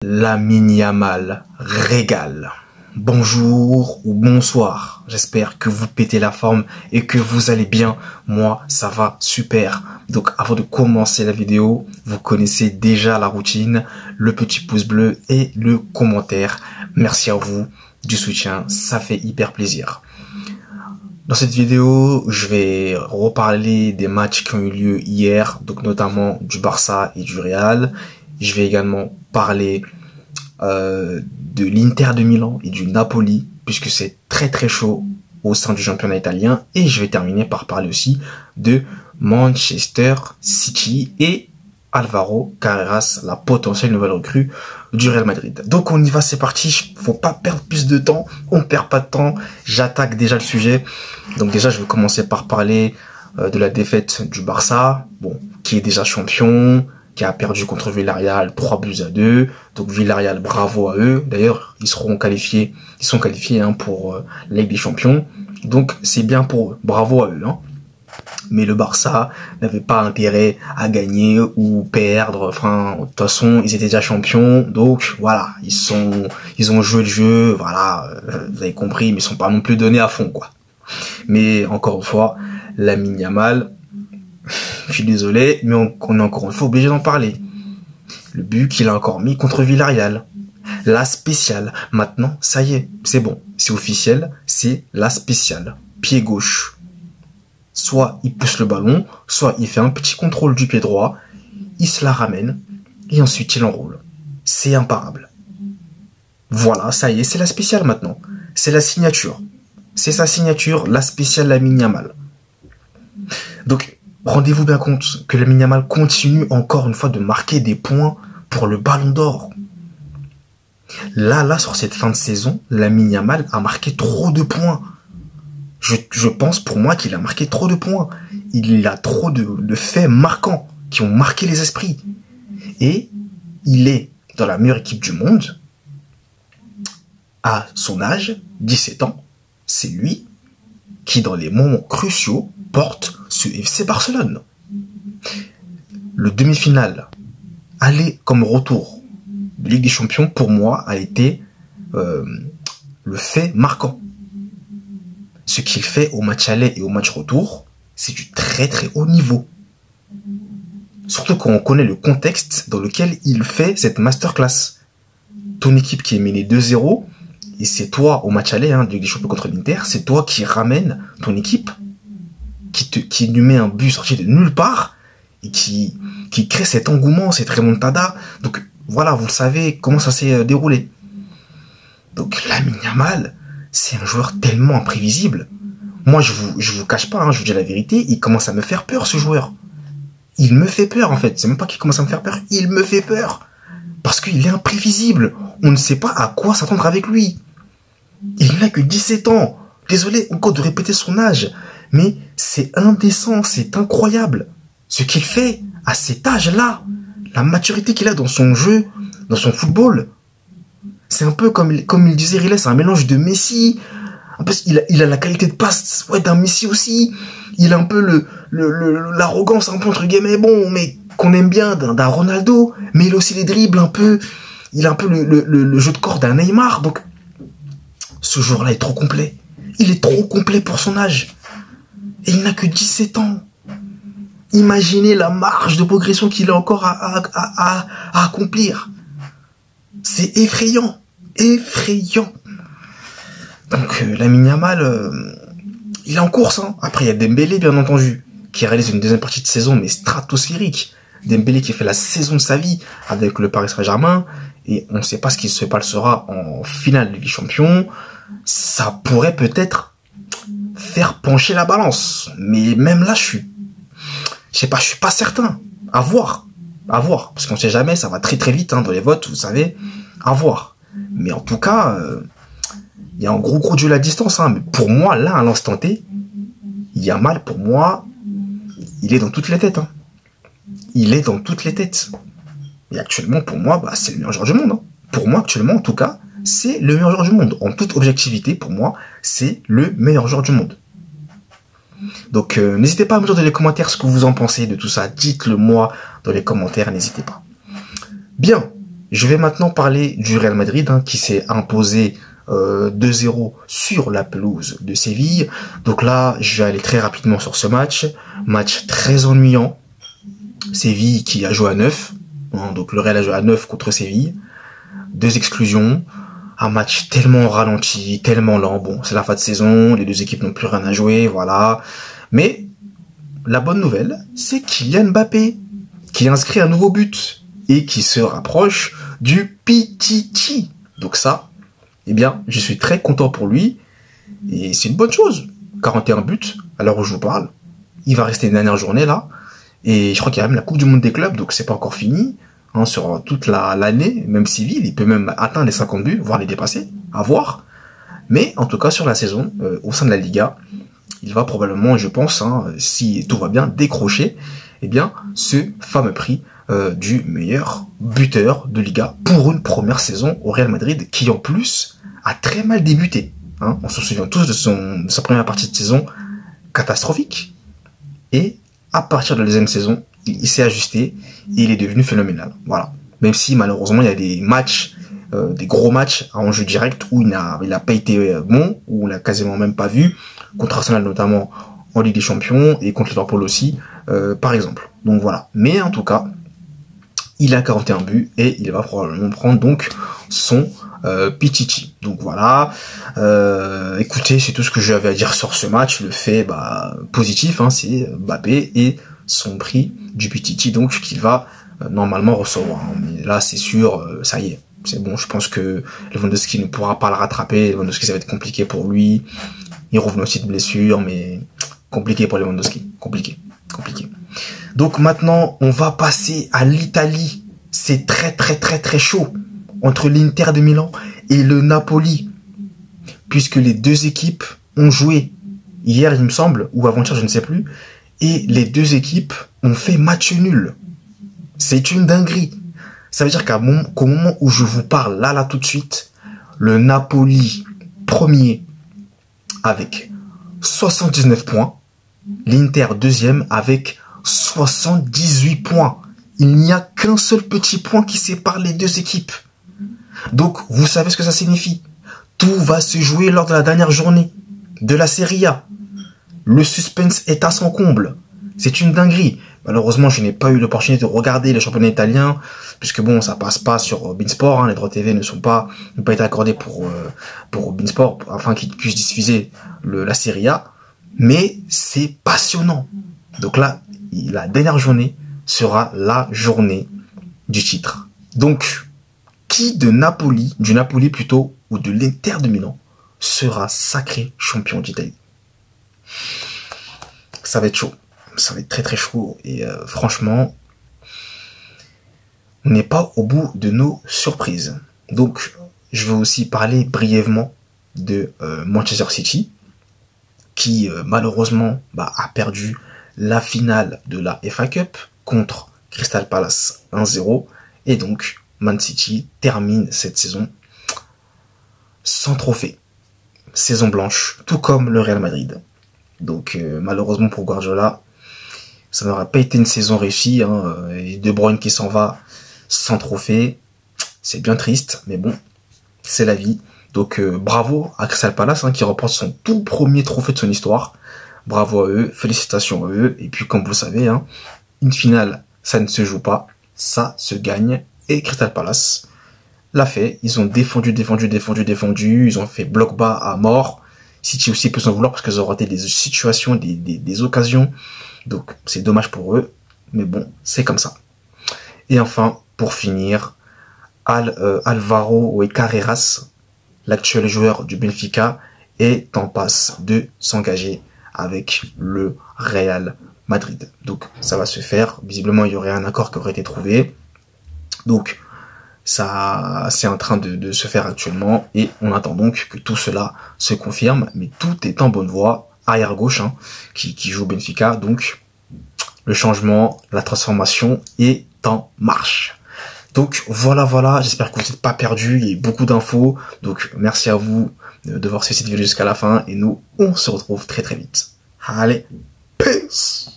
Lamine Yamal régale. Bonjour ou bonsoir. J'espère que vous pétez la forme et que vous allez bien. Moi, ça va super. Donc, avant de commencer la vidéo, vous connaissez déjà la routine, le petit pouce bleu et le commentaire. Merci à vous du soutien, ça fait hyper plaisir. Dans cette vidéo, je vais reparler des matchs qui ont eu lieu hier, donc notamment du Barça et du Real. Je vais également parler de l'Inter de Milan et du Napoli, puisque c'est très chaud au sein du championnat italien. Et je vais terminer par parler aussi de Manchester City et Alvaro Carreras, la potentielle nouvelle recrue du Real Madrid. Donc on y va, c'est parti, faut pas perdre plus de temps, on perd pas de temps, j'attaque déjà le sujet. Donc déjà je vais commencer par parler de la défaite du Barça, bon, qui est déjà champion, qui a perdu contre Villarreal 3-2. Donc Villarreal, bravo à eux. D'ailleurs, ils sont qualifiés pour la Ligue des Champions. Donc c'est bien pour eux, bravo à eux. Mais le Barça n'avait pas intérêt à gagner ou perdre. Enfin, de toute façon, ils étaient déjà champions. Donc voilà, ils ont joué le jeu. Voilà, vous avez compris, mais ils sont pas non plus donnés à fond, quoi. Mais encore une fois, Lamine Yamal, je suis désolé, mais on est encore une fois obligé d'en parler. Le but qu'il a encore mis contre Villarreal. La spéciale. Maintenant, ça y est, c'est bon. C'est officiel, c'est la spéciale. Pied gauche. Soit il pousse le ballon, soit il fait un petit contrôle du pied droit, il se la ramène, et ensuite il enroule. C'est imparable. Voilà, ça y est, c'est la spéciale maintenant. C'est la signature. C'est sa signature, la spéciale Lamine Yamal. Donc, rendez-vous bien compte que Lamine Yamal continue encore une fois de marquer des points pour le Ballon d'Or. Là, sur cette fin de saison, Lamine Yamal a marqué trop de points. Je pense pour moi qu'il a marqué trop de points. Il a trop de faits marquants qui ont marqué les esprits. Et il est dans la meilleure équipe du monde. À son âge, 17 ans, c'est lui qui, dans les moments cruciaux, porte ce FC Barcelone. Le demi-finale, aller comme retour de Ligue des Champions, pour moi, a été le fait marquant. Ce qu'il fait au match aller et au match retour, c'est du très haut niveau. Surtout quand on connaît le contexte dans lequel il fait cette masterclass. Ton équipe qui est menée 2-0, et c'est toi au match aller, de Ligue des Champions contre l'Inter, c'est toi qui ramène ton équipe, qui lui met un but sorti de nulle part, et qui crée cet engouement, cette remontada. Donc voilà, vous le savez comment ça s'est déroulé. Donc Lamine Yamal, c'est un joueur tellement imprévisible. Moi, je vous cache pas, je vous dis la vérité, il commence à me faire peur, ce joueur. Il me fait peur, en fait. C'est même pas qu'il commence à me faire peur, il me fait peur. Parce qu'il est imprévisible. On ne sait pas à quoi s'attendre avec lui. Il n'a que 17 ans. Désolé encore de répéter son âge, mais c'est indécent, c'est incroyable. Ce qu'il fait à cet âge-là, la maturité qu'il a dans son jeu, dans son football. C'est un peu comme il disait Riley, c'est un mélange de Messi. En plus, il a la qualité de passe, d'un Messi aussi. Il a un peu l'arrogance, un peu entre guillemets, bon, mais qu'on aime bien, d'un Ronaldo. Mais il a aussi les dribbles un peu. Il a un peu le jeu de corps d'un Neymar. Donc, ce joueur-là est trop complet. Il est trop complet pour son âge. Et il n'a que 17 ans. Imaginez la marge de progression qu'il a encore à accomplir. C'est effrayant. Effrayant. Donc, Lamine Yamal, il est en course. Après, il y a Dembélé, bien entendu, qui réalise une deuxième partie de saison, mais stratosphérique. Dembélé qui fait la saison de sa vie avec le Paris Saint-Germain. Et on ne sait pas ce qui se passera en finale de Ligue des Champions. Ça pourrait peut-être faire pencher la balance. Mais même là, je suis pas certain. À voir. Parce qu'on sait jamais, ça va très vite, dans les votes, vous savez. À voir. Mais en tout cas, il y a un gros duel à distance, Mais pour moi, là, à l'instant T, Yamal, pour moi, il est dans toutes les têtes, Il est dans toutes les têtes. Et actuellement, pour moi, c'est le meilleur joueur du monde, Pour moi, actuellement, en tout cas, c'est le meilleur joueur du monde. En toute objectivité, pour moi, c'est le meilleur joueur du monde. Donc, n'hésitez pas à me dire dans les commentaires ce que vous en pensez de tout ça. Dites-le moi dans les commentaires, n'hésitez pas. Bien. je vais maintenant parler du Real Madrid qui s'est imposé 2-0 sur la pelouse de Séville. Donc là, je vais aller très rapidement sur ce match. Match très ennuyant. Séville qui a joué à 9. Donc le Real a joué à 9 contre Séville. 2 exclusions. Un match tellement ralenti, tellement lent. Bon, c'est la fin de saison, les deux équipes n'ont plus rien à jouer, voilà. Mais la bonne nouvelle, c'est Kylian Mbappé qui inscrit un nouveau but et qui se rapproche du Pichichi. Donc ça, eh bien, je suis très content pour lui et c'est une bonne chose. 41 buts à l'heure où je vous parle. Il va rester une dernière journée là et je crois qu'il y a même la Coupe du Monde des clubs, donc c'est pas encore fini. Sur toute l'année, même civil, il peut même atteindre les 50 buts, voire les dépasser, à voir. Mais en tout cas, sur la saison, au sein de la Liga, il va probablement, je pense, si tout va bien, décrocher eh bien, ce fameux prix du meilleur buteur de Liga pour une première saison au Real Madrid, qui en plus a très mal débuté. On se souvient tous de sa première partie de saison catastrophique. Et à partir de la deuxième saison, il s'est ajusté et il est devenu phénoménal. Voilà. Même si malheureusement il y a des matchs, des gros matchs à enjeu direct où il n'a pas été bon, où on l'a quasiment même pas vu, contre Arsenal notamment en Ligue des Champions et contre Liverpool aussi, par exemple. Donc voilà. Mais en tout cas, il a 41 buts et il va probablement prendre donc son Pichichi. Donc voilà. Écoutez, c'est tout ce que j'avais à dire sur ce match. Le fait positif, c'est Mbappé et son prix du Pichichi, donc qu'il va normalement recevoir. Mais là, c'est sûr, ça y est, c'est bon. Je pense que Lewandowski ne pourra pas le rattraper. Lewandowski, ça va être compliqué pour lui. Il revient aussi de blessure, mais compliqué pour Lewandowski. Compliqué. Donc maintenant, on va passer à l'Italie. C'est très chaud entre l'Inter de Milan et le Napoli, puisque les deux équipes ont joué hier, il me semble, ou avant-hier, je ne sais plus. Et les deux équipes ont fait match nul. C'est une dinguerie. Ça veut dire qu'au moment où je vous parle, là tout de suite, le Napoli premier avec 79 points, l'Inter deuxième avec 78 points. Il n'y a qu'un seul petit point qui sépare les deux équipes. Donc, vous savez ce que ça signifie. Tout va se jouer lors de la dernière journée de la Serie A. Le suspense est à son comble. C'est une dinguerie. Malheureusement, je n'ai pas eu l'opportunité de regarder le championnat italien, puisque bon, ça passe pas sur Beansport. Les droits TV n'ont pas été accordés pour Beansport, afin qu'ils puissent diffuser la Serie A. Mais c'est passionnant. Donc là, la dernière journée sera la journée du titre. Donc, qui du Napoli plutôt, ou de l'Inter de Milan, sera sacré champion d'Italie? Ça va être chaud. Ça va être très chaud. Et franchement, on n'est pas au bout de nos surprises. Donc, je vais aussi parler brièvement de Manchester City, qui malheureusement a perdu la finale de la FA Cup contre Crystal Palace 1-0. Et donc, Man City termine cette saison sans trophée. Saison blanche, tout comme le Real Madrid. Donc malheureusement pour Guardiola, ça n'aurait pas été une saison réussie. Et De Bruyne qui s'en va sans trophée, c'est bien triste, mais bon, c'est la vie. Donc bravo à Crystal Palace qui remporte son tout premier trophée de son histoire. Bravo à eux, félicitations à eux. Et puis comme vous le savez, une finale, ça ne se joue pas, ça se gagne. Et Crystal Palace l'a fait. Ils ont défendu. Ils ont fait bloc bas à mort. City aussi peut s'en vouloir parce qu'ils ont raté des situations, des occasions. Donc c'est dommage pour eux. Mais bon, c'est comme ça. Et enfin, pour finir, Alvaro Carreras, l'actuel joueur du Benfica, est en passe de s'engager avec le Real Madrid. Donc ça va se faire. Visiblement, il y aurait un accord qui aurait été trouvé. Donc ça, c'est en train de se faire actuellement et on attend donc que tout cela se confirme. Mais tout est en bonne voie. Arrière gauche qui joue au Benfica. Donc le changement, la transformation est en marche. Donc voilà, j'espère que vous n'êtes pas perdus, il y a eu beaucoup d'infos, donc merci à vous de voir cette vidéo jusqu'à la fin, et nous, on se retrouve très vite. Allez, peace!